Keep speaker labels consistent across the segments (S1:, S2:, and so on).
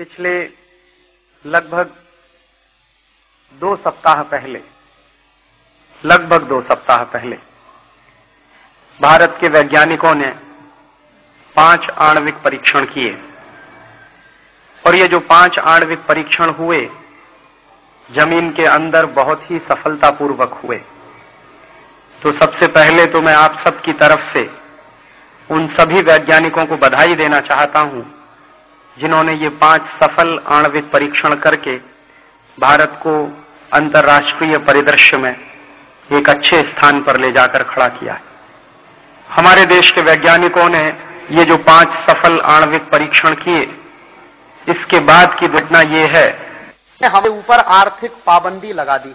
S1: पिछले लगभग 2 सप्ताह पहले भारत के वैज्ञानिकों ने 5 आणविक परीक्षण किए और ये जो 5 आणविक परीक्षण हुए जमीन के अंदर बहुत ही सफलतापूर्वक हुए। तो सबसे पहले तो मैं आप सबकी तरफ से उन सभी वैज्ञानिकों को बधाई देना चाहता हूं जिन्होंने ये 5 सफल आणविक परीक्षण करके भारत को अंतर्राष्ट्रीय परिदृश्य में एक अच्छे स्थान पर ले जाकर खड़ा किया है। हमारे देश के वैज्ञानिकों ने ये जो 5 सफल आणविक परीक्षण किए, इसके बाद की घटना ये है
S2: कि हमें ऊपर आर्थिक पाबंदी लगा दी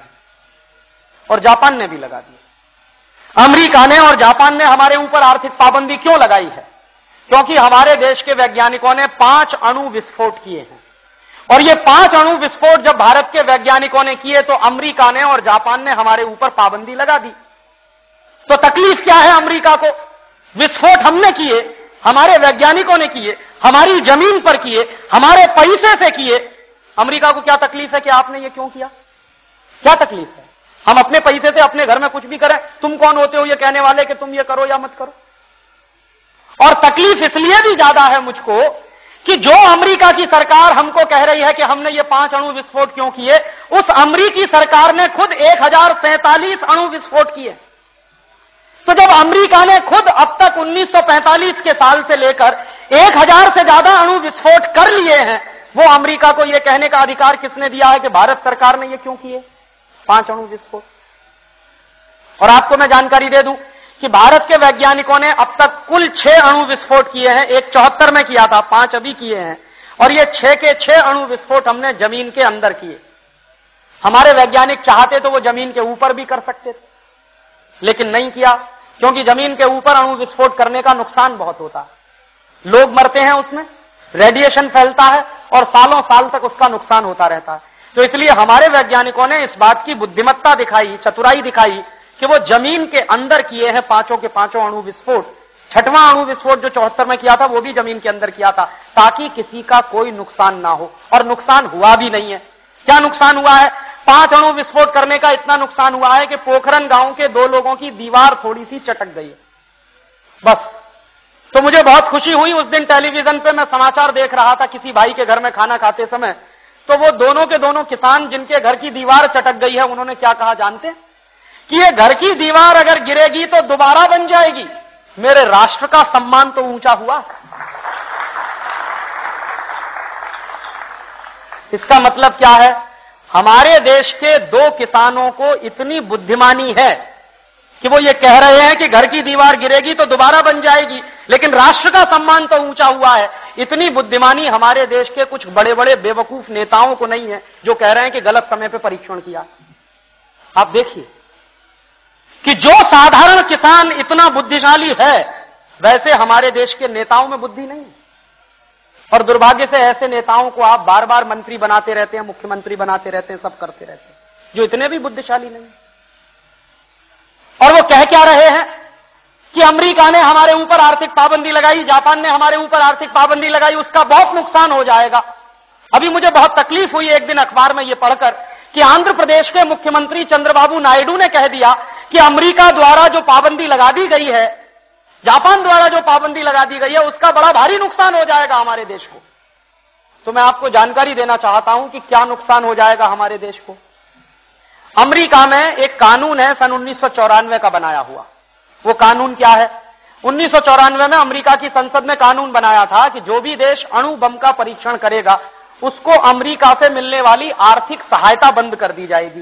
S2: और जापान ने भी लगा दी। अमेरिका ने और जापान ने हमारे ऊपर आर्थिक पाबंदी क्यों लगाई है? क्योंकि हमारे देश के वैज्ञानिकों ने 5 अणु विस्फोट किए हैं और ये 5 अणु विस्फोट जब भारत के वैज्ञानिकों ने किए तो अमेरिका ने और जापान ने हमारे ऊपर पाबंदी लगा दी। तो तकलीफ क्या है अमेरिका को? विस्फोट हमने किए, हमारे वैज्ञानिकों ने किए, हमारी जमीन पर किए, हमारे पैसे से किए। अमेरिका को क्या तकलीफ है कि आपने ये क्यों किया? क्या तकलीफ है? हम अपने पैसे से अपने घर में कुछ भी करें, तुम कौन होते हो ये कहने वाले कि तुम ये करो या मत करो? और तकलीफ इसलिए भी ज्यादा है मुझको कि जो अमेरिका की सरकार हमको कह रही है कि हमने ये 5 अणु विस्फोट क्यों किए, उस अमेरिकी सरकार ने खुद 1047 अणु विस्फोट किए। तो जब अमेरिका ने खुद अब तक 1945 के साल से लेकर 1000 से ज्यादा अणु विस्फोट कर लिए हैं, वो अमेरिका को यह कहने का अधिकार किसने दिया है कि भारत सरकार ने ये क्यों किए 5 अणु विस्फोट? और आपको मैं जानकारी दे दूं कि भारत के वैज्ञानिकों ने अब तक कुल 6 अणु विस्फोट किए हैं। एक 74 में किया था, 5 अभी किए हैं और ये 6 के 6 अणु विस्फोट हमने जमीन के अंदर किए। हमारे वैज्ञानिक चाहते तो वो जमीन के ऊपर भी कर सकते थे, लेकिन नहीं किया, क्योंकि जमीन के ऊपर अणु विस्फोट करने का नुकसान बहुत होता है। लोग मरते हैं उसमें, रेडिएशन फैलता है और सालों साल तक उसका नुकसान होता रहता है। तो इसलिए हमारे वैज्ञानिकों ने इस बात की बुद्धिमत्ता दिखाई, चतुराई दिखाई कि वो जमीन के अंदर किए हैं 5 के 5 अणु विस्फोट। 6वां अणु विस्फोट जो 74 में किया था वो भी जमीन के अंदर किया था, ताकि किसी का कोई नुकसान ना हो, और नुकसान हुआ भी नहीं है। क्या नुकसान हुआ है? 5 अणु विस्फोट करने का इतना नुकसान हुआ है कि पोखरन गांव के 2 लोगों की दीवार थोड़ी सी चटक गई है, बस। तो मुझे बहुत खुशी हुई, उस दिन टेलीविजन पे मैं समाचार देख रहा था किसी भाई के घर में खाना खाते समय, तो वो दोनों के दोनों किसान जिनके घर की दीवार चटक गई है, उन्होंने क्या कहा जानते हैं? कि ये घर की दीवार अगर गिरेगी तो दोबारा बन जाएगी। मेरे राष्ट्र का सम्मान तो ऊंचा हुआ। इसका मतलब क्या है? हमारे देश के 2 किसानों को इतनी बुद्धिमानी है कि वो ये कह रहे हैं कि घर की दीवार गिरेगी तो दोबारा बन जाएगी, लेकिन राष्ट्र का सम्मान तो ऊंचा हुआ है। इतनी बुद्धिमानी हमारे देश के कुछ बड़े बड़े बेवकूफ नेताओं को नहीं है जो कह रहे हैं कि गलत समय पर परीक्षण किया। आप देखिए कि जो साधारण किसान इतना बुद्धिशाली है, वैसे हमारे देश के नेताओं में बुद्धि नहीं है। और दुर्भाग्य से ऐसे नेताओं को आप बार बार मंत्री बनाते रहते हैं, मुख्यमंत्री बनाते रहते हैं, सब करते रहते हैं, जो इतने भी बुद्धिशाली नहीं। और वो कह क्या रहे हैं कि अमेरिका ने हमारे ऊपर आर्थिक पाबंदी लगाई, जापान ने हमारे ऊपर आर्थिक पाबंदी लगाई, उसका बहुत नुकसान हो जाएगा। अभी मुझे बहुत तकलीफ हुई एक दिन अखबार में ये पढ़कर कि आंध्र प्रदेश के मुख्यमंत्री चंद्रबाबू नायडू ने कह दिया कि अमेरिका द्वारा जो पाबंदी लगा दी गई है, जापान द्वारा जो पाबंदी लगा दी गई है, उसका बड़ा भारी नुकसान हो जाएगा हमारे देश को। तो मैं आपको जानकारी देना चाहता हूं कि क्या नुकसान हो जाएगा हमारे देश को। अमेरिका में एक कानून है सन 1994 का बनाया हुआ। वो कानून क्या है? 1994 में अमेरिका की संसद ने कानून बनाया था कि जो भी देश अणु बम का परीक्षण करेगा उसको अमेरिका से मिलने वाली आर्थिक सहायता बंद कर दी जाएगी।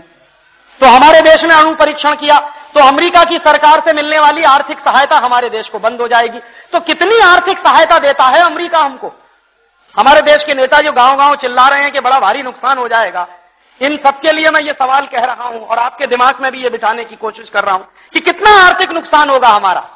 S2: तो हमारे देश ने अणु परीक्षण किया तो अमेरिका की सरकार से मिलने वाली आर्थिक सहायता हमारे देश को बंद हो जाएगी। तो कितनी आर्थिक सहायता देता है अमेरिका हमको? हमारे देश के नेता जो गांव-गांव चिल्ला रहे हैं कि बड़ा भारी नुकसान हो जाएगा, इन सबके लिए मैं ये सवाल कह रहा हूं और आपके दिमाग में भी ये बिठाने की कोशिश कर रहा हूं कि कितना आर्थिक नुकसान होगा हमारा।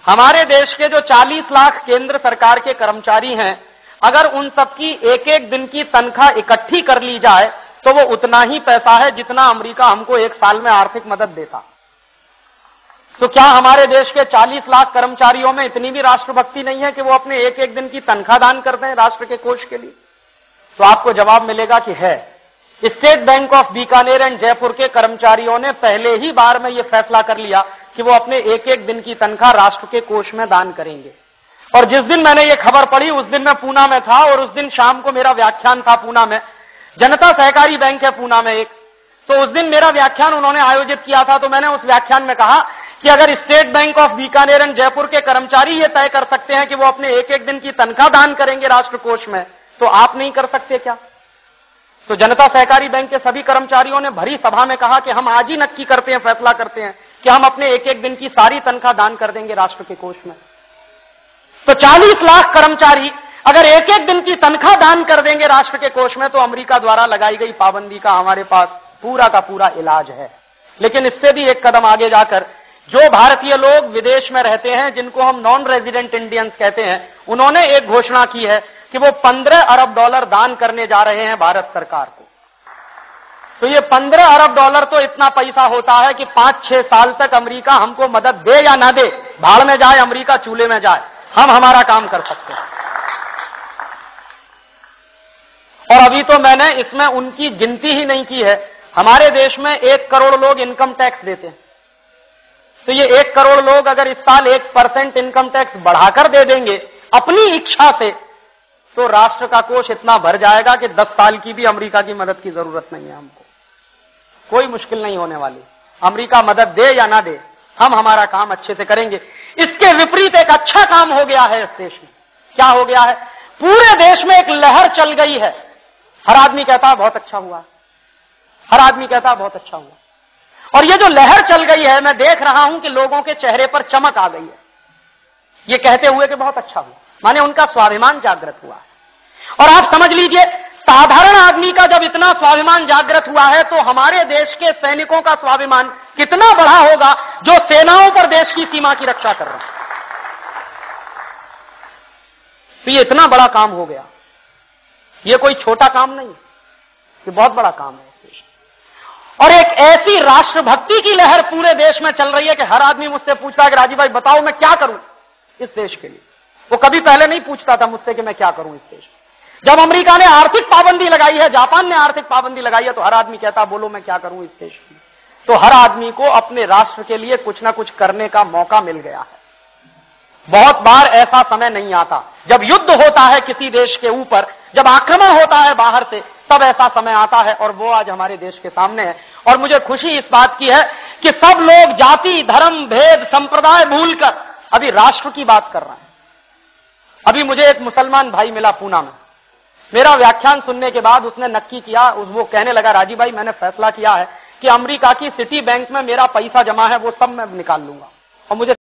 S2: हमारे देश के जो 40 लाख केंद्र सरकार के कर्मचारी हैं, अगर उन सबकी एक-एक दिन की तनख्वाह इकट्ठी कर ली जाए तो वो उतना ही पैसा है जितना अमेरिका हमको 1 साल में आर्थिक मदद देता। तो क्या हमारे देश के 40 लाख कर्मचारियों में इतनी भी राष्ट्रभक्ति नहीं है कि वो अपने एक-एक दिन की तनख्वाह दान करते हैं राष्ट्र के कोष के लिए? तो आपको जवाब मिलेगा कि है। State bank of Bikaner and Jaipur के कर्मचारियों ने पहले ही बार में यह फैसला कर लिया कि वो अपने एक एक दिन की तनख्वाह राष्ट्र के कोष में दान करेंगे। और जिस दिन मैंने ये खबर पढ़ी उस दिन मैं पूना में था और उस दिन शाम को मेरा व्याख्यान था पूना में। जनता सहकारी बैंक है पूना में एक, तो उस दिन मेरा व्याख्यान उन्होंने आयोजित किया था। तो मैंने उस व्याख्यान में कहा कि अगर state bank of Bikaner and Jaipur के कर्मचारी ये तय कर सकते हैं कि वो अपने एक एक दिन की तनख्वाह दान करेंगे राष्ट्र कोष में, तो आप नहीं कर सकते क्या? तो जनता सहकारी बैंक के सभी कर्मचारियों ने भरी सभा में कहा कि हम आज ही नक्की करते हैं, फैसला करते हैं कि हम अपने एक एक दिन की सारी तनख्वाह दान कर देंगे राष्ट्र के कोष में। तो 40 लाख कर्मचारी अगर एक एक दिन की तनख्वाह दान कर देंगे राष्ट्र के कोष में, तो अमेरिका द्वारा लगाई गई पाबंदी का हमारे पास पूरा का पूरा इलाज है। लेकिन इससे भी एक कदम आगे जाकर जो भारतीय लोग विदेश में रहते हैं, जिनको हम नॉन रेजिडेंट इंडियंस कहते हैं, उन्होंने एक घोषणा की है कि वो 15 अरब डॉलर दान करने जा रहे हैं भारत सरकार को। तो ये 15 अरब डॉलर तो इतना पैसा होता है कि 5-6 साल तक अमेरिका हमको मदद दे या ना दे, भाड़ में जाए अमेरिका, चूल्हे में जाए, हम हमारा काम कर सकते हैं। और अभी तो मैंने इसमें उनकी गिनती ही नहीं की है। हमारे देश में 1 करोड़ लोग इनकम टैक्स देते हैं। तो ये 1 करोड़ लोग अगर इस साल 1% इनकम टैक्स बढ़ाकर दे देंगे अपनी इच्छा से, तो राष्ट्र का कोष इतना भर जाएगा कि 10 साल की भी अमेरिका की मदद की जरूरत नहीं है हमको। कोई मुश्किल नहीं होने वाली। अमेरिका मदद दे या ना दे, हम हमारा काम अच्छे से करेंगे। इसके विपरीत एक अच्छा काम हो गया है इस देश में। क्या हो गया है? पूरे देश में एक लहर चल गई है। हर आदमी कहता है बहुत अच्छा हुआ, हर आदमी कहता है बहुत अच्छा हुआ। और ये जो लहर चल गई है, मैं देख रहा हूं कि लोगों के चेहरे पर चमक आ गई है ये कहते हुए कि बहुत अच्छा हुआ, माने उनका स्वाभिमान जागृत हुआ है। और आप समझ लीजिए, साधारण आदमी का जब इतना स्वाभिमान जागृत हुआ है, तो हमारे देश के सैनिकों का स्वाभिमान कितना बड़ा होगा जो सेनाओं पर देश की सीमा की रक्षा कर रहे हैं। तो ये इतना बड़ा काम हो गया, ये कोई छोटा काम नहीं, ये बहुत बड़ा काम है। और एक ऐसी राष्ट्रभक्ति की लहर पूरे देश में चल रही है कि हर आदमी मुझसे पूछता है कि राजीव भाई बताओ मैं क्या करूं इस देश के लिए। वो कभी पहले नहीं पूछता था मुझसे कि मैं क्या करूं इस देश में। जब अमेरिका ने आर्थिक पाबंदी लगाई है, जापान ने आर्थिक पाबंदी लगाई है, तो हर आदमी कहता बोलो मैं क्या करूं इस देश में। तो हर आदमी को अपने राष्ट्र के लिए कुछ ना कुछ करने का मौका मिल गया है। बहुत बार ऐसा समय नहीं आता जब युद्ध होता है किसी देश के ऊपर, जब आक्रमण होता है बाहर से, तब ऐसा समय आता है और वो आज हमारे देश के सामने है। और मुझे खुशी इस बात की है कि सब लोग जाति, धर्म, भेद, संप्रदाय भूलकर अभी राष्ट्र की बात कर रहे हैं। अभी मुझे एक मुसलमान भाई मिला पूना में, मेरा व्याख्यान सुनने के बाद उसने नक्की किया, वो कहने लगा राजीव भाई मैंने फैसला किया है कि अमेरिका की सिटी बैंक में मेरा पैसा जमा है वो सब मैं निकाल लूंगा और मुझे